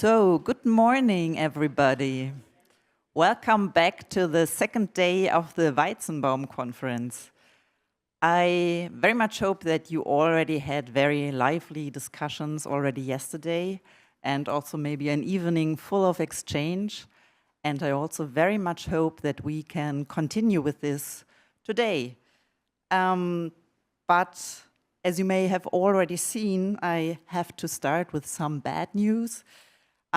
So, good morning, everybody. Welcome back to the second day of the Weizenbaum Conference. I very much hope that you already had very lively discussions already yesterday, and also maybe an evening full of exchange. And I also very much hope that we can continue with this today. But as you may have already seen, I have to start with some bad news.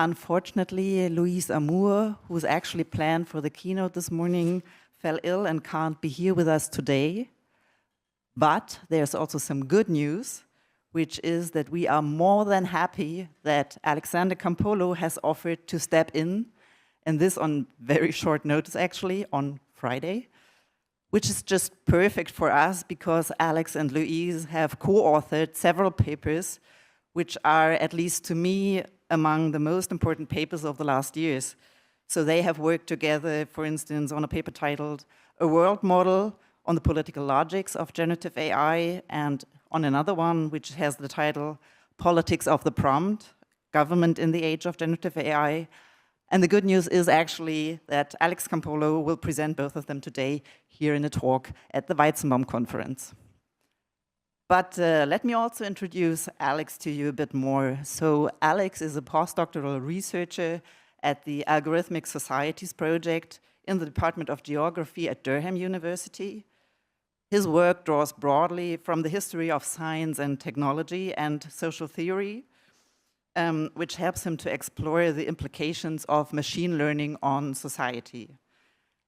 Unfortunately, Louise Amour, who's actually planned for the keynote this morning, fell ill and can't be here with us today. But there's also some good news, which is that we are more than happy that Alexander Campolo has offered to step in, and this on very short notice, actually, on Friday, which is just perfect for us because Alex and Louise have co-authored several papers, which are, at least to me, among the most important papers of the last years. So they have worked together, for instance, on a paper titled A World Model on the Political Logics of Generative AI, and on another one, which has the title Politics of the Prompt, Government in the Age of Generative AI. And the good news is actually that Alex Campolo will present both of them today here in a talk at the Weizenbaum Conference. But let me also introduce Alex to you a bit more. So Alex is a postdoctoral researcher at the Algorithmic Societies Project in the Department of Geography at Durham University. His work draws broadly from the history of science and technology and social theory, which helps him to explore the implications of machine learning on society.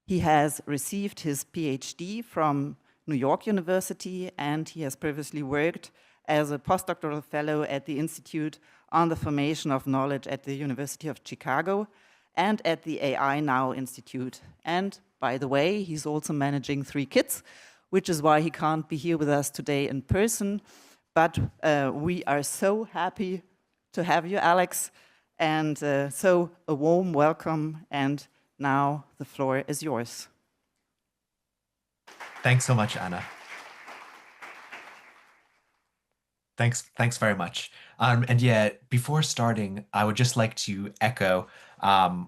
He has received his PhD from New York University, and he has previously worked as a postdoctoral fellow at the Institute on the Formation of Knowledge at the University of Chicago and at the AI Now Institute. And by the way, he's also managing 3 kids, which is why he can't be here with us today in person. But we are so happy to have you, Alex. And so a warm welcome, and now the floor is yours. Thanks so much, Anna. Thanks very much. And yeah, before starting, I would just like to echo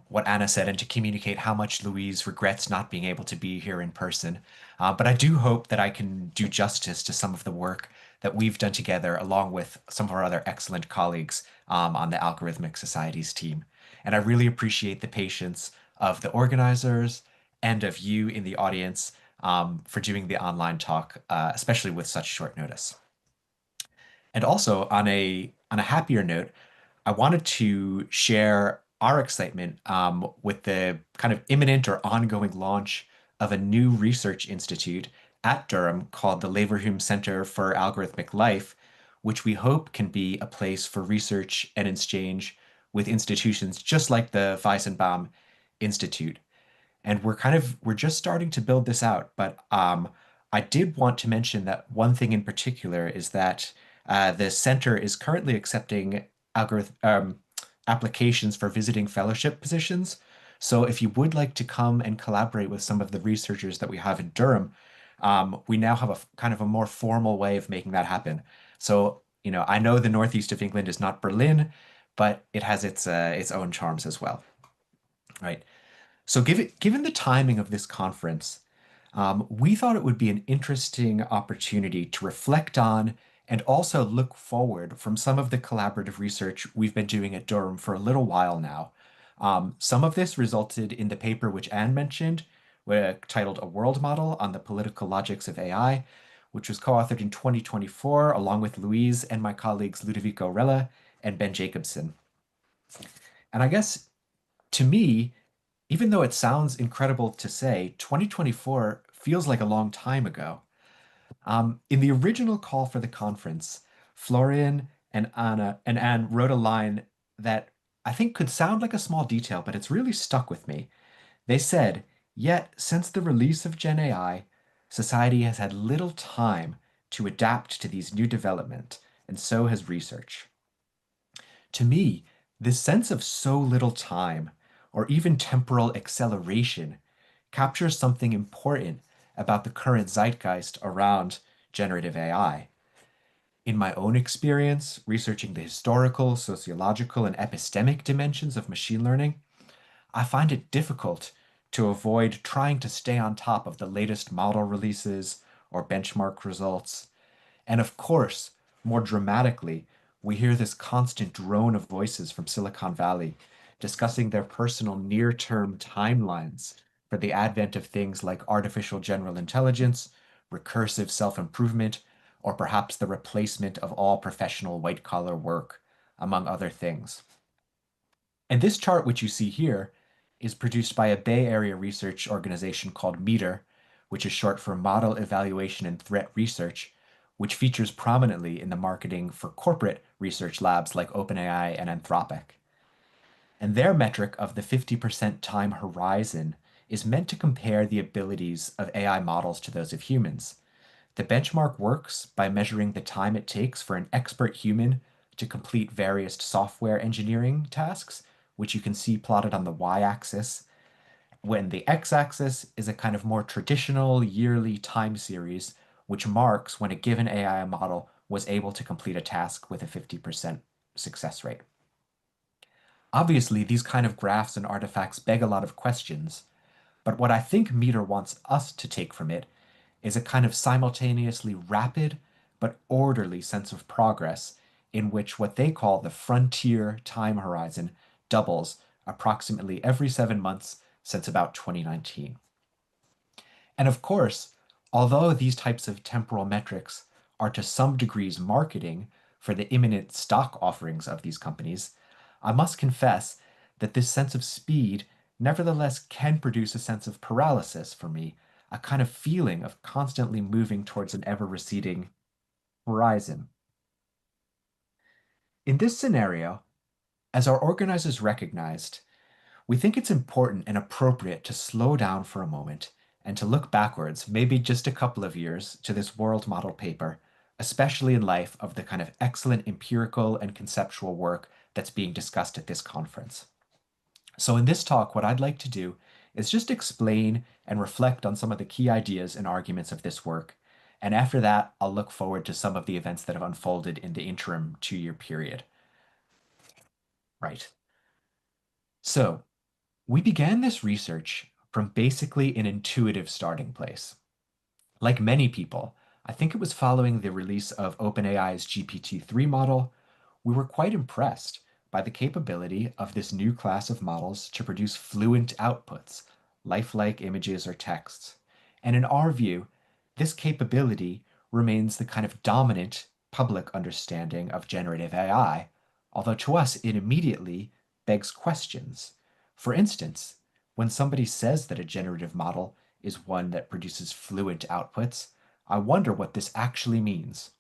what Anna said and to communicate how much Louise regrets not being able to be here in person. But I do hope that I can do justice to some of the work that we've done together, along with some of our other excellent colleagues on the Algorithmic Societies team. And I really appreciate the patience of the organizers and of you in the audience for doing the online talk, especially with such short notice. And also, on a happier note, I wanted to share our excitement with the kind of imminent or ongoing launch of a new research institute at Durham called the Leverhulme Center for Algorithmic Life, which we hope can be a place for research and exchange with institutions just like the Weizenbaum-Institute. And we're just starting to build this out. But I did want to mention that one thing in particular is that the center is currently accepting applications for visiting fellowship positions. So if you would like to come and collaborate with some of the researchers that we have in Durham, we now have a kind of a more formal way of making that happen. So, I know the northeast of England is not Berlin, but it has its own charms as well. Right. So given the timing of this conference, we thought it would be an interesting opportunity to reflect on and also look forward from some of the collaborative research we've been doing at Durham for a little while now. Some of this resulted in the paper which Anne mentioned, titled A World Model on the Political Logics of AI, which was co-authored in 2024 along with Louise and my colleagues Ludovico Rella and Ben Jacobson. And I guess, to me, even though it sounds incredible to say, 2024 feels like a long time ago. In the original call for the conference, Florian and Anne wrote a line that I think could sound like a small detail, but it's really stuck with me. They said, "Yet, since the release of Gen AI, society has had little time to adapt to these new developments, and so has research." To me, this sense of so little time, or even temporal acceleration, captures something important about the current zeitgeist around generative AI. In my own experience, researching the historical, sociological, and epistemic dimensions of machine learning, I find it difficult to avoid trying to stay on top of the latest model releases or benchmark results. And of course, more dramatically, we hear this constant drone of voices from Silicon Valley discussing their personal near term timelines for the advent of things like artificial general intelligence, recursive self improvement, or perhaps the replacement of all professional white collar work, among other things. And this chart, which you see here, is produced by a Bay Area research organization called METER, which is short for Model Evaluation and Threat Research, which features prominently in the marketing for corporate research labs like OpenAI and Anthropic. And their metric of the 50% time horizon is meant to compare the abilities of AI models to those of humans. The benchmark works by measuring the time it takes for an expert human to complete various software engineering tasks, which you can see plotted on the y-axis, when the x-axis is a kind of more traditional yearly time series, which marks when a given AI model was able to complete a task with a 50% success rate. Obviously, these kind of graphs and artifacts beg a lot of questions, but what I think Meter wants us to take from it is a kind of simultaneously rapid but orderly sense of progress in which what they call the frontier time horizon doubles approximately every 7 months since about 2019. And of course, although these types of temporal metrics are to some degrees marketing for the imminent stock offerings of these companies, I must confess that this sense of speed nevertheless can produce a sense of paralysis for me, a kind of feeling of constantly moving towards an ever receding horizon. In this scenario, as our organizers recognized, we think it's important and appropriate to slow down for a moment and to look backwards, maybe just a couple of years, to this world model paper, especially in light of the kind of excellent empirical and conceptual work that's being discussed at this conference. So in this talk, what I'd like to do is just explain and reflect on some of the key ideas and arguments of this work. And after that, I'll look forward to some of the events that have unfolded in the interim 2-year period. Right. So we began this research from basically an intuitive starting place. Like many people, I think it was following the release of OpenAI's GPT-3 model, we were quite impressed by the capability of this new class of models to produce fluent outputs, lifelike images or texts. And in our view, this capability remains the kind of dominant public understanding of generative AI, although to us it immediately begs questions. For instance, when somebody says that a generative model is one that produces fluent outputs, I wonder what this actually means.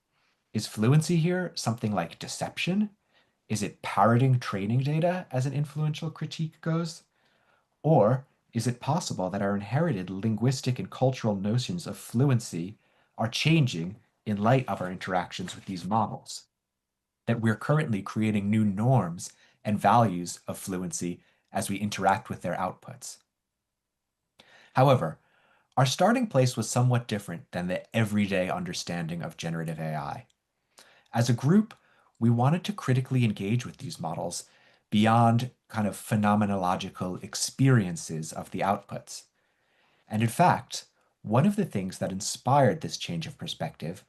Is fluency here something like deception? Is it parroting training data, as an influential critique goes? Or is it possible that our inherited linguistic and cultural notions of fluency are changing in light of our interactions with these models? That we're currently creating new norms and values of fluency as we interact with their outputs. However, our starting place was somewhat different than the everyday understanding of generative AI. As a group, we wanted to critically engage with these models beyond kind of phenomenological experiences of the outputs. And in fact, one of the things that inspired this change of perspective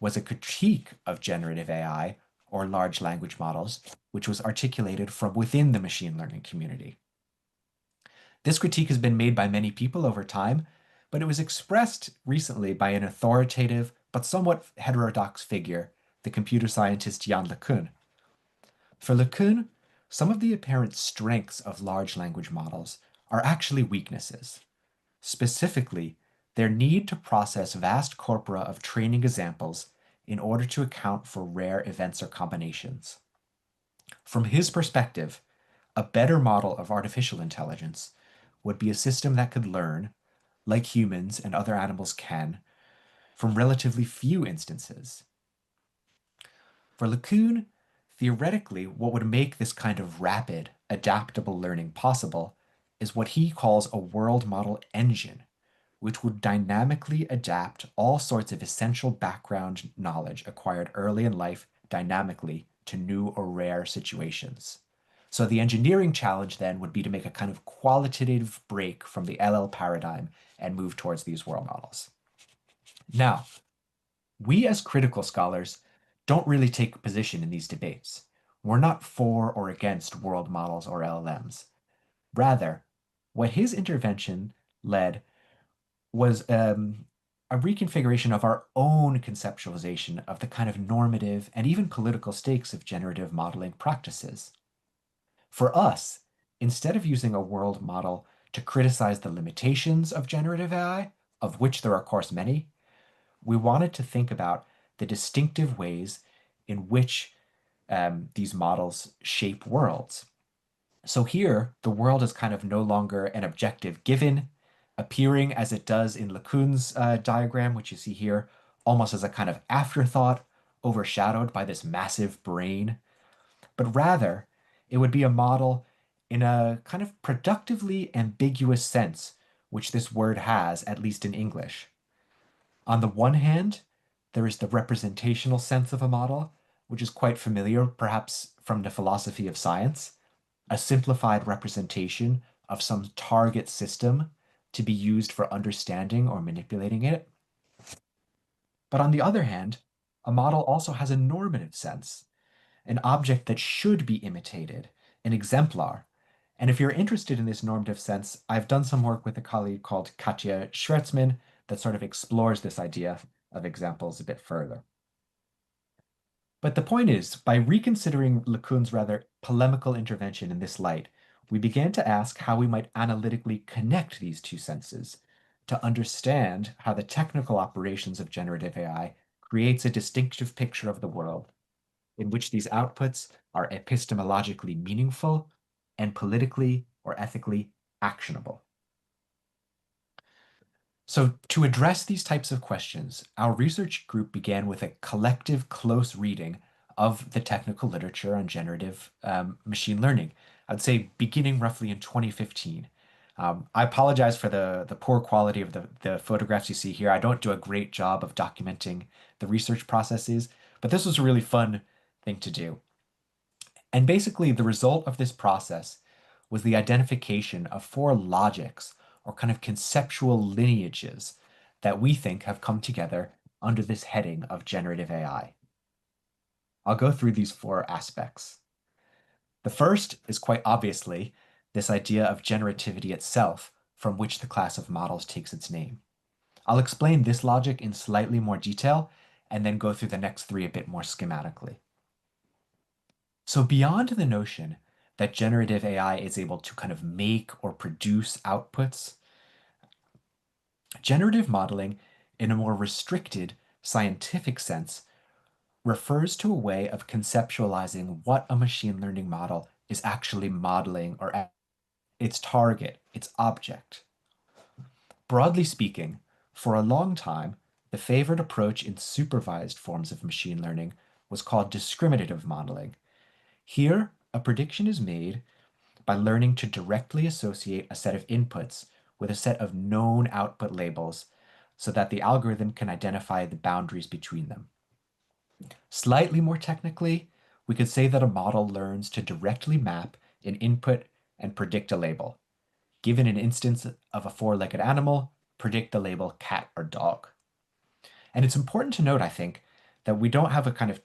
was a critique of generative AI, or large language models, which was articulated from within the machine learning community. This critique has been made by many people over time, but it was expressed recently by an authoritative but somewhat heterodox figure, the computer scientist Jan LeCun. For LeCun, some of the apparent strengths of large language models are actually weaknesses. Specifically, their need to process vast corpora of training examples in order to account for rare events or combinations. From his perspective, a better model of artificial intelligence would be a system that could learn, like humans and other animals can, from relatively few instances. For LeCun, theoretically, what would make this kind of rapid, adaptable learning possible is what he calls a world model engine, which would dynamically adapt all sorts of essential background knowledge acquired early in life dynamically to new or rare situations. So the engineering challenge then would be to make a kind of qualitative break from the LL paradigm and move towards these world models. Now, we as critical scholars don't really take a position in these debates. We're not for or against world models or LLMs. Rather, what his intervention led was a reconfiguration of our own conceptualization of the kind of normative and even political stakes of generative modeling practices. For us, instead of using a world model to criticize the limitations of generative AI, of which there are, of course, many, we wanted to think about the distinctive ways in which these models shape worlds. So here, the world is kind of no longer an objective given, appearing as it does in LeCun's diagram, which you see here, almost as a kind of afterthought, overshadowed by this massive brain. But rather, it would be a model in a kind of productively ambiguous sense, which this word has, at least in English. On the one hand, there is the representational sense of a model, which is quite familiar, perhaps from the philosophy of science, a simplified representation of some target system to be used for understanding or manipulating it. But on the other hand, a model also has a normative sense, an object that should be imitated, an exemplar. And if you're interested in this normative sense, I've done some work with a colleague called Katja Schwertzman that sort of explores this idea of examples a bit further. But the point is, by reconsidering LeCun's rather polemical intervention in this light, we began to ask how we might analytically connect these two senses to understand how the technical operations of generative AI creates a distinctive picture of the world in which these outputs are epistemologically meaningful and politically or ethically actionable. So, to address these types of questions, our research group began with a collective close reading of the technical literature on generative machine learning. I'd say beginning roughly in 2015. I apologize for the poor quality of the photographs you see here. I don't do a great job of documenting the research processes, but this was a really fun thing to do. And basically, the result of this process was the identification of four logics or kind of conceptual lineages that we think have come together under this heading of generative AI. I'll go through these four aspects. The first is quite obviously this idea of generativity itself, from which the class of models takes its name. I'll explain this logic in slightly more detail and then go through the next three a bit more schematically. So beyond the notion that generative AI is able to kind of make or produce outputs, generative modeling, in a more restricted scientific sense, refers to a way of conceptualizing what a machine learning model is actually modeling or its target, its object. Broadly speaking, for a long time, the favored approach in supervised forms of machine learning was called discriminative modeling. Here, a prediction is made by learning to directly associate a set of inputs with a set of known output labels so that the algorithm can identify the boundaries between them. Slightly more technically, we could say that a model learns to directly map an input and predict a label. Given an instance of a four-legged animal, predict the label cat or dog. And it's important to note, I think, that we don't have a kind of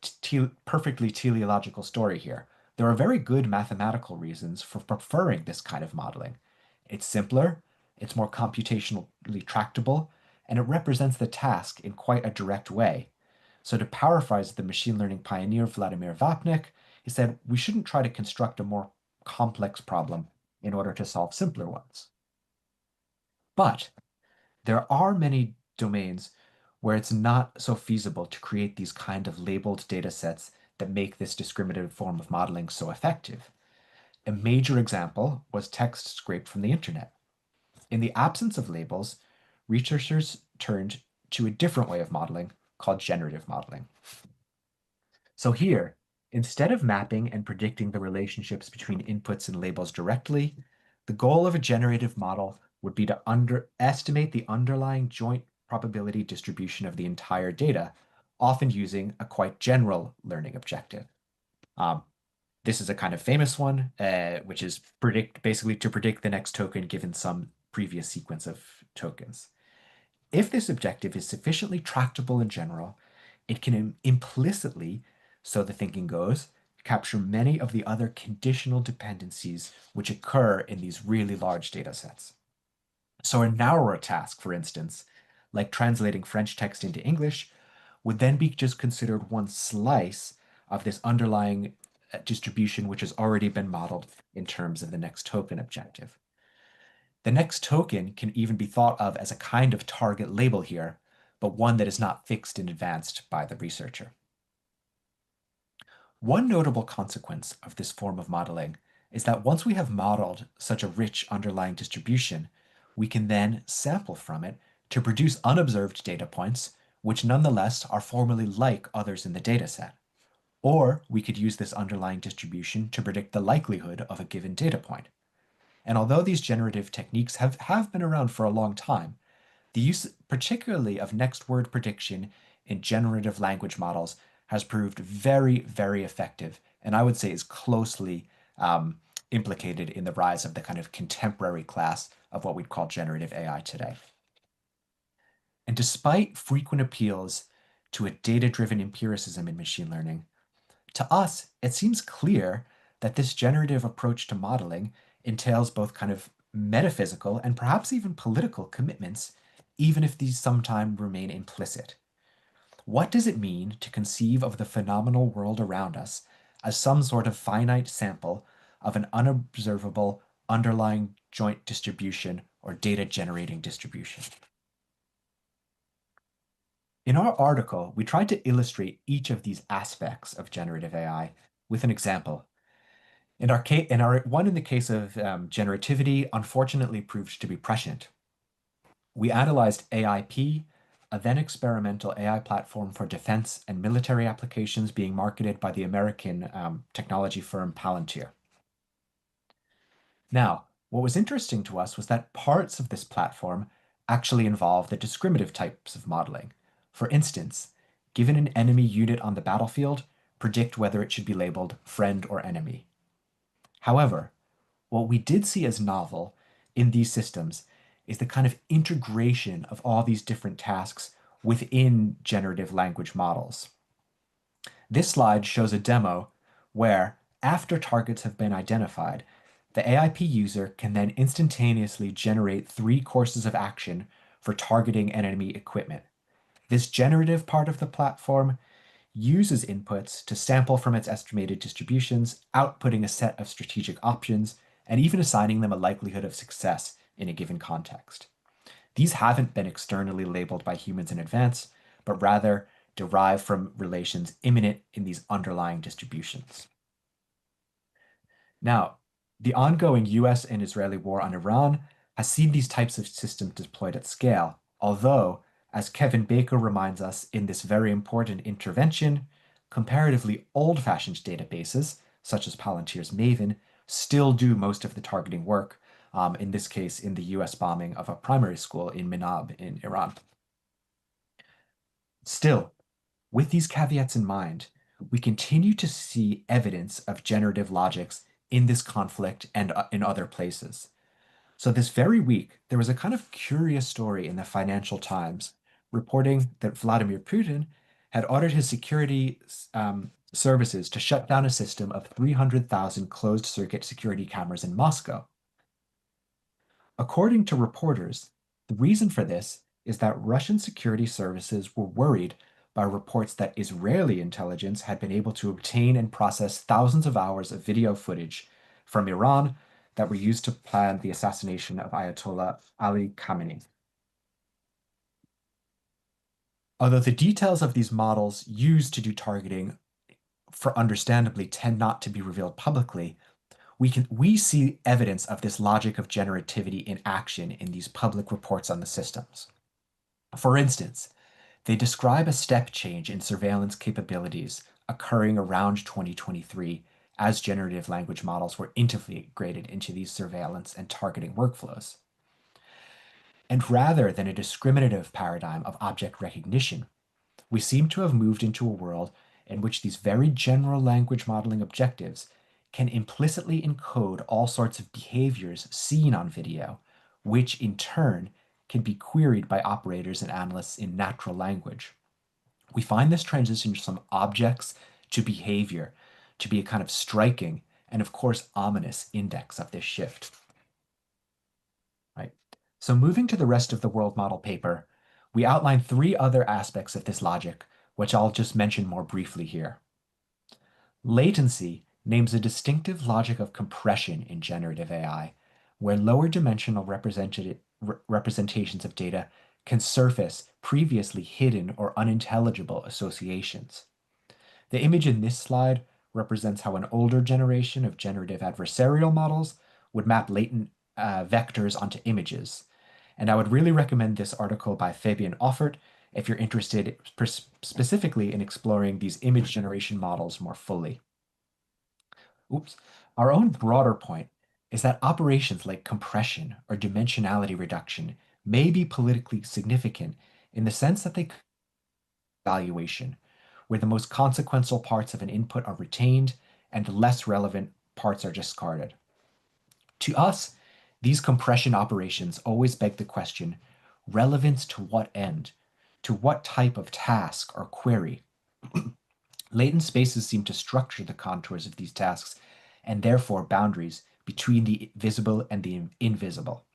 perfectly teleological story here. There are very good mathematical reasons for preferring this kind of modeling. It's simpler, it's more computationally tractable, and it represents the task in quite a direct way. So to paraphrase the machine learning pioneer Vladimir Vapnik, he said, we shouldn't try to construct a more complex problem in order to solve simpler ones. But there are many domains where it's not so feasible to create these kind of labeled data sets that make this discriminative form of modeling so effective. A major example was text scraped from the internet. In the absence of labels, researchers turned to a different way of modeling called generative modeling. So here, instead of mapping and predicting the relationships between inputs and labels directly, the goal of a generative model would be to underestimate the underlying joint probability distribution of the entire data, often using a quite general learning objective. Um, this is a kind of famous one, which is basically to predict the next token given some previous sequence of tokens. If this objective is sufficiently tractable in general, it can implicitly, so the thinking goes, capture many of the other conditional dependencies which occur in these really large data sets. So a narrower task, for instance, like translating French text into English, would then be just considered one slice of this underlying distribution which has already been modeled in terms of the next token objective. The next token can even be thought of as a kind of target label here, but one that is not fixed in advance by the researcher. One notable consequence of this form of modeling is that once we have modeled such a rich underlying distribution, we can then sample from it to produce unobserved data points, which nonetheless are formally like others in the dataset. Or we could use this underlying distribution to predict the likelihood of a given data point. And although these generative techniques have been around for a long time, the use particularly of next word prediction in generative language models has proved very, very effective, and I would say is closely implicated in the rise of the kind of contemporary class of what we'd call generative AI today. And despite frequent appeals to a data-driven empiricism in machine learning, to us, it seems clear that this generative approach to modeling entails both kind of metaphysical and perhaps even political commitments, even if these sometimes remain implicit. What does it mean to conceive of the phenomenal world around us as some sort of finite sample of an unobservable underlying joint distribution or data generating distribution? In our article, we tried to illustrate each of these aspects of generative AI with an example. In the case of generativity, unfortunately proved to be prescient. We analyzed AIP, a then experimental AI platform for defense and military applications being marketed by the American technology firm Palantir. Now, what was interesting to us was that parts of this platform actually involve the discriminative types of modeling. For instance, given an enemy unit on the battlefield, predict whether it should be labeled friend or enemy. However, what we did see as novel in these systems is the kind of integration of all these different tasks within generative language models. This slide shows a demo where, after targets have been identified, the AIP user can then instantaneously generate 3 courses of action for targeting enemy equipment. This generative part of the platform uses inputs to sample from its estimated distributions, outputting a set of strategic options, and even assigning them a likelihood of success in a given context. These haven't been externally labeled by humans in advance, but rather derive from relations immanent in these underlying distributions. Now, the ongoing US and Israeli war on Iran has seen these types of systems deployed at scale, although, as Kevin Baker reminds us in this very important intervention, comparatively old-fashioned databases, such as Palantir's Maven, still do most of the targeting work, in this case in the US bombing of a primary school in Minab in Iran. Still, with these caveats in mind, we continue to see evidence of generative logics in this conflict and in other places. So this very week, there was a kind of curious story in the Financial Times reporting that Vladimir Putin had ordered his security services to shut down a system of 300,000 closed-circuit security cameras in Moscow. According to reporters, the reason for this is that Russian security services were worried by reports that Israeli intelligence had been able to obtain and process thousands of hours of video footage from Iran that were used to plan the assassination of Ayatollah Ali Khamenei. Although the details of these models used to do targeting, for understandably, tend not to be revealed publicly, we see evidence of this logic of generativity in action in these public reports on the systems. For instance, they describe a step change in surveillance capabilities occurring around 2023 as generative language models were integrated into these surveillance and targeting workflows. And rather than a discriminative paradigm of object recognition, we seem to have moved into a world in which these very general language modeling objectives can implicitly encode all sorts of behaviors seen on video, which in turn can be queried by operators and analysts in natural language. We find this transition from objects to behavior to be a kind of striking and, of course, ominous index of this shift. Right. So moving to the rest of the world model paper, we outline three other aspects of this logic, which I'll just mention more briefly here. Latency names a distinctive logic of compression in generative AI, where lower dimensional representations of data can surface previously hidden or unintelligible associations. The image in this slide represents how an older generation of generative adversarial models would map latent vectors onto images. And I would really recommend this article by Fabian Offert if you're interested specifically in exploring these image generation models more fully. Oops. Our own broader point is that operations like compression or dimensionality reduction may be politically significant in the sense that they evaluation, where the most consequential parts of an input are retained and the less relevant parts are discarded. To us, these compression operations always beg the question, relevance to what end? To what type of task or query? Latent spaces seem to structure the contours of these tasks and therefore boundaries between the visible and the invisible,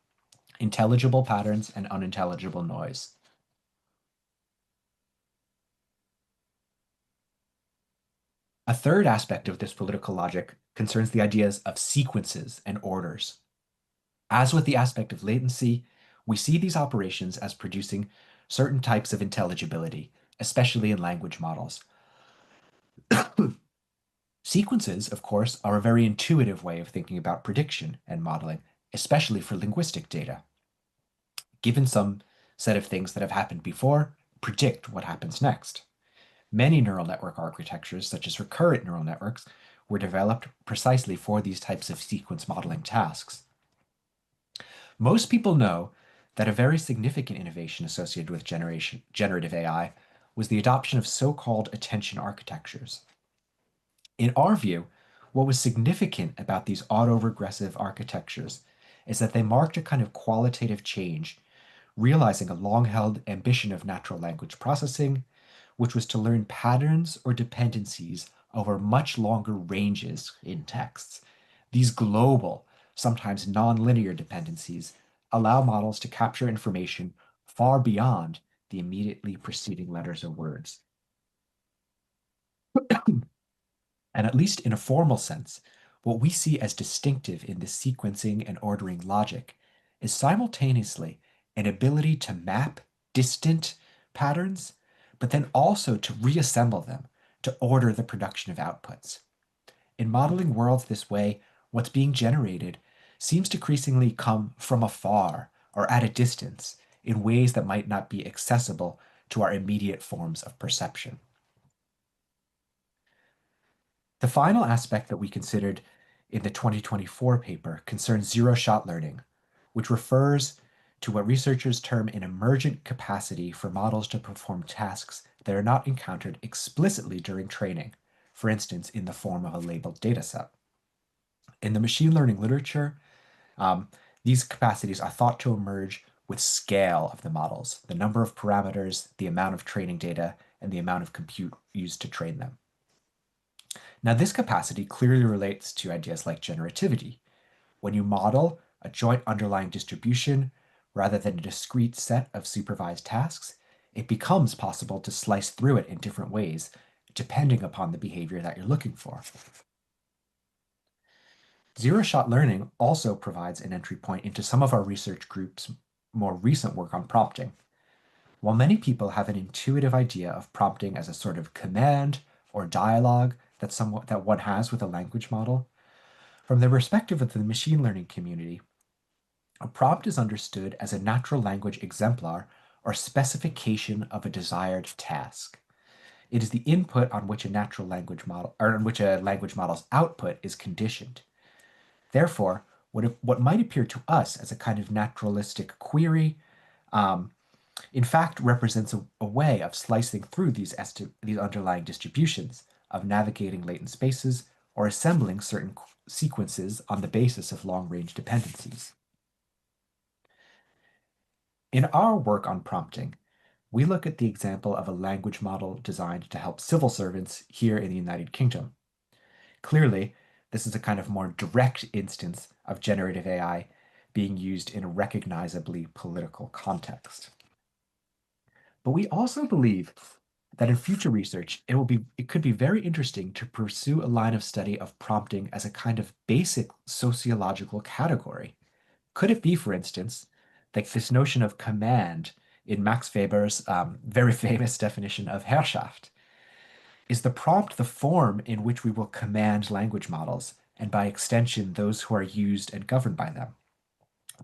intelligible patterns and unintelligible noise. A third aspect of this political logic concerns the ideas of sequences and orders. As with the aspect of latency, we see these operations as producing certain types of intelligibility, especially in language models. Sequences, of course, are a very intuitive way of thinking about prediction and modeling, especially for linguistic data. Given some set of things that have happened before, predict what happens next. Many neural network architectures, such as recurrent neural networks, were developed precisely for these types of sequence modeling tasks. Most people know that a very significant innovation associated with generative AI was the adoption of so-called attention architectures. In our view, what was significant about these autoregressive architectures is that they marked a kind of qualitative change, realizing a long-held ambition of natural language processing, which was to learn patterns or dependencies over much longer ranges in texts. These global, sometimes nonlinear dependencies allow models to capture information far beyond the immediately preceding letters or words. And at least in a formal sense, what we see as distinctive in this sequencing and ordering logic is simultaneously an ability to map distant patterns, but then also to reassemble them to order the production of outputs. In modeling worlds this way, what's being generated seems to increasingly come from afar or at a distance in ways that might not be accessible to our immediate forms of perception. The final aspect that we considered in the 2024 paper concerns zero-shot learning, which refers to what researchers term an emergent capacity for models to perform tasks that are not encountered explicitly during training, for instance, in the form of a labeled dataset. In the machine learning literature, these capacities are thought to emerge with scale of the models, the number of parameters, the amount of training data, and the amount of compute used to train them. Now, this capacity clearly relates to ideas like generativity. When you model a joint underlying distribution rather than a discrete set of supervised tasks, it becomes possible to slice through it in different ways, depending upon the behavior that you're looking for. Zero-shot learning also provides an entry point into some of our research groups' more recent work on prompting. While many people have an intuitive idea of prompting as a sort of command or dialogue that one has with a language model, from the perspective of the machine learning community, a prompt is understood as a natural language exemplar or specification of a desired task. It is the input on which a natural language model, or on which a language model's output is conditioned. Therefore, what might appear to us as a kind of naturalistic query in fact represents a way of slicing through these underlying distributions, of navigating latent spaces, or assembling certain sequences on the basis of long-range dependencies. In our work on prompting, we look at the example of a language model designed to help civil servants here in the United Kingdom. Clearly, this is a kind of more direct instance of generative AI being used in a recognizably political context. But we also believe that in future research, it could be very interesting to pursue a line of study of prompting as a kind of basic sociological category. Could it be, for instance, like this notion of command in Max Weber's very famous definition of Herrschaft? Is the prompt the form in which we will command language models, and by extension, those who are used and governed by them?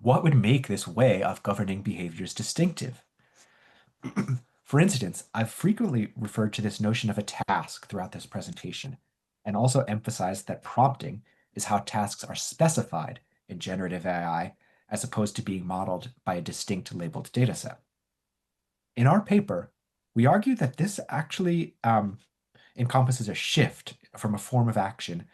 What would make this way of governing behaviors distinctive? For instance, I've frequently referred to this notion of a task throughout this presentation, and also emphasized that prompting is how tasks are specified in generative AI as opposed to being modeled by a distinct labeled dataset. In our paper, we argue that this actually encompasses a shift from a form of action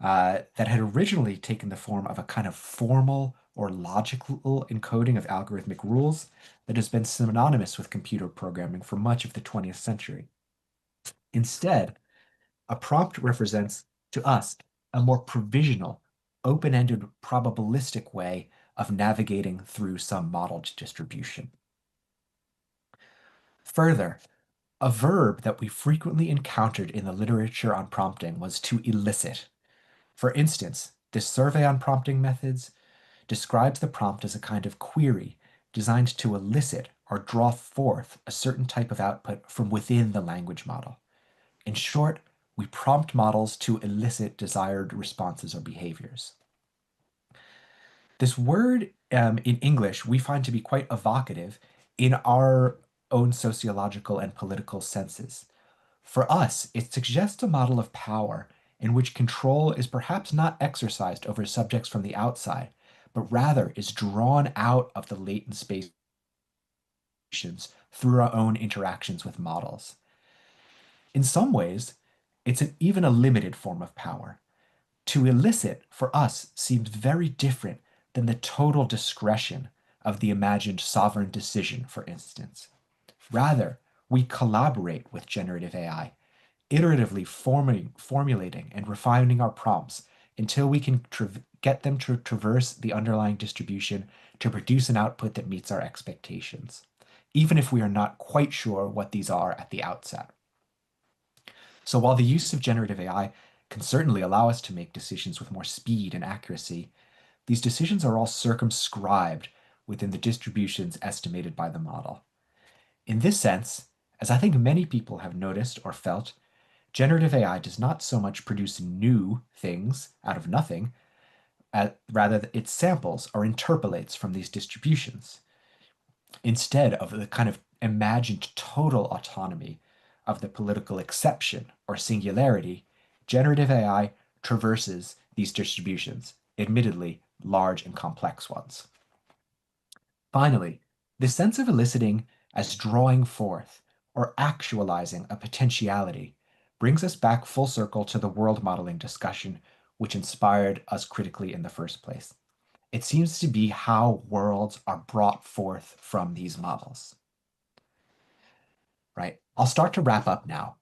that had originally taken the form of a kind of formal or logical encoding of algorithmic rules that has been synonymous with computer programming for much of the 20th century. Instead, a prompt represents, to us, a more provisional, open-ended, probabilistic way of navigating through some modeled distribution. Further, a verb that we frequently encountered in the literature on prompting was to elicit. For instance, this survey on prompting methods describes the prompt as a kind of query designed to elicit or draw forth a certain type of output from within the language model. In short, we prompt models to elicit desired responses or behaviors. This word in English we find to be quite evocative in our own sociological and political senses. For us, it suggests a model of power in which control is perhaps not exercised over subjects from the outside, but rather is drawn out of the latent spaces through our own interactions with models. In some ways, it's even a limited form of power. To elicit, for us, seems very different than the total discretion of the imagined sovereign decision, for instance. Rather, we collaborate with generative AI, iteratively formulating and refining our prompts until we can get them to traverse the underlying distribution to produce an output that meets our expectations, even if we are not quite sure what these are at the outset. So while the use of generative AI can certainly allow us to make decisions with more speed and accuracy, these decisions are all circumscribed within the distributions estimated by the model. In this sense, as I think many people have noticed or felt, generative AI does not so much produce new things out of nothing, rather it samples or interpolates from these distributions, instead of the kind of imagined total autonomy of the political exception or singularity. Generative AI traverses these distributions, admittedly large and complex ones. Finally, the sense of eliciting as drawing forth or actualizing a potentiality brings us back full circle to the world modeling discussion which inspired us critically in the first place. It seems to be how worlds are brought forth from these models. Right? I'll start to wrap up now.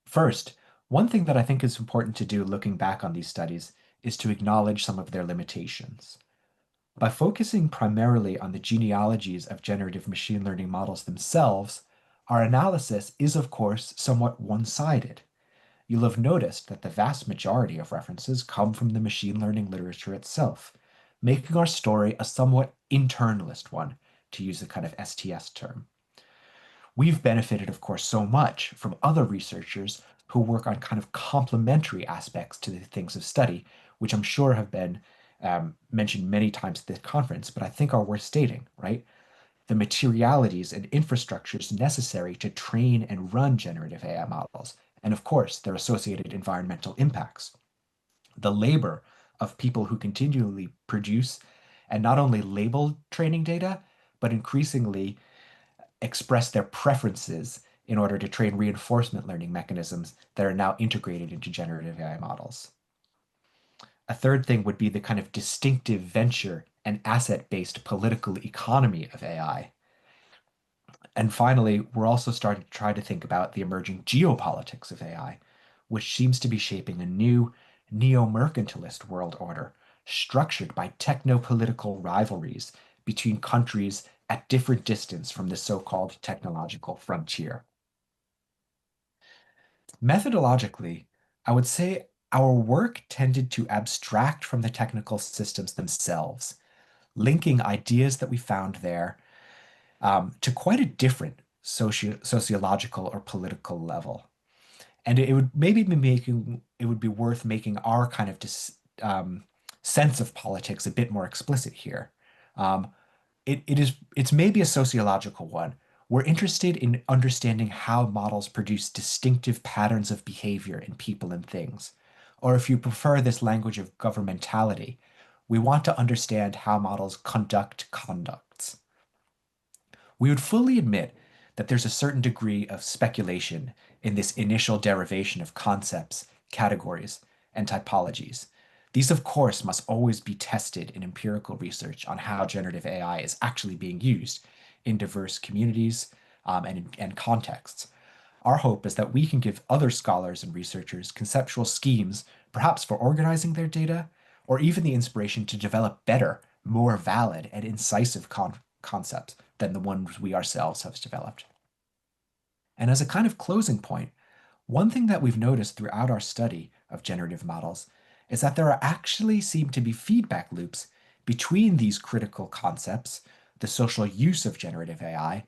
First, one thing that I think is important to do looking back on these studies is to acknowledge some of their limitations. By focusing primarily on the genealogies of generative machine learning models themselves, our analysis is, of course, somewhat one-sided. You'll have noticed that the vast majority of references come from the machine learning literature itself, making our story a somewhat internalist one, to use a kind of STS term. We've benefited, of course, so much from other researchers who work on kind of complementary aspects to the things of study, which I'm sure have been mentioned many times at this conference, but I think are worth stating, right? The materialities and infrastructures necessary to train and run generative AI models, and of course, their associated environmental impacts. The labor of people who continually produce and not only label training data, but increasingly express their preferences in order to train reinforcement learning mechanisms that are now integrated into generative AI models. A third thing would be the kind of distinctive venture and asset-based political economy of AI. And finally, we're also starting to try to think about the emerging geopolitics of AI, which seems to be shaping a new neo-mercantilist world order structured by techno-political rivalries between countries at different distance from the so-called technological frontier. Methodologically, I would say our work tended to abstract from the technical systems themselves, linking ideas that we found there to quite a different sociological or political level. And it would maybe be making it would be worth making our kind of sense of politics a bit more explicit here. Um, it's maybe a sociological one. We're interested in understanding how models produce distinctive patterns of behavior in people and things. Or if you prefer this language of governmentality, we want to understand how models conduct conducts. We would fully admit that there's a certain degree of speculation in this initial derivation of concepts, categories, and typologies. These, of course, must always be tested in empirical research on how generative AI is actually being used in diverse communities and contexts. Our hope is that we can give other scholars and researchers conceptual schemes, perhaps for organizing their data, or even the inspiration to develop better, more valid, and incisive concepts than the ones we ourselves have developed. And as a kind of closing point, one thing that we've noticed throughout our study of generative models is that there are actually seem to be feedback loops between these critical concepts, the social use of generative AI,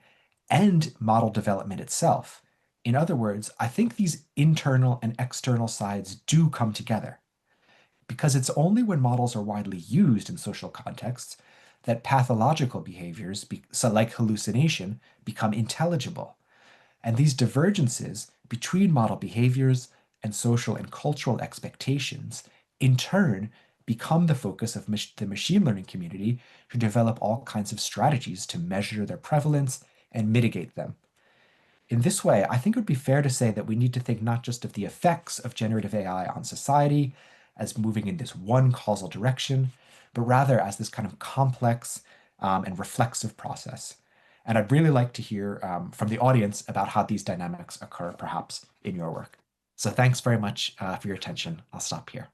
and model development itself. In other words, I think these internal and external sides do come together because it's only when models are widely used in social contexts that pathological behaviors, so like hallucination, become intelligible. And these divergences between model behaviors and social and cultural expectations, in turn, become the focus of the machine learning community to develop all kinds of strategies to measure their prevalence and mitigate them. In this way, I think it would be fair to say that we need to think not just of the effects of generative AI on society as moving in this one causal direction, but rather as this kind of complex and reflexive process. And I'd really like to hear from the audience about how these dynamics occur, perhaps in your work. So thanks very much for your attention. I'll stop here.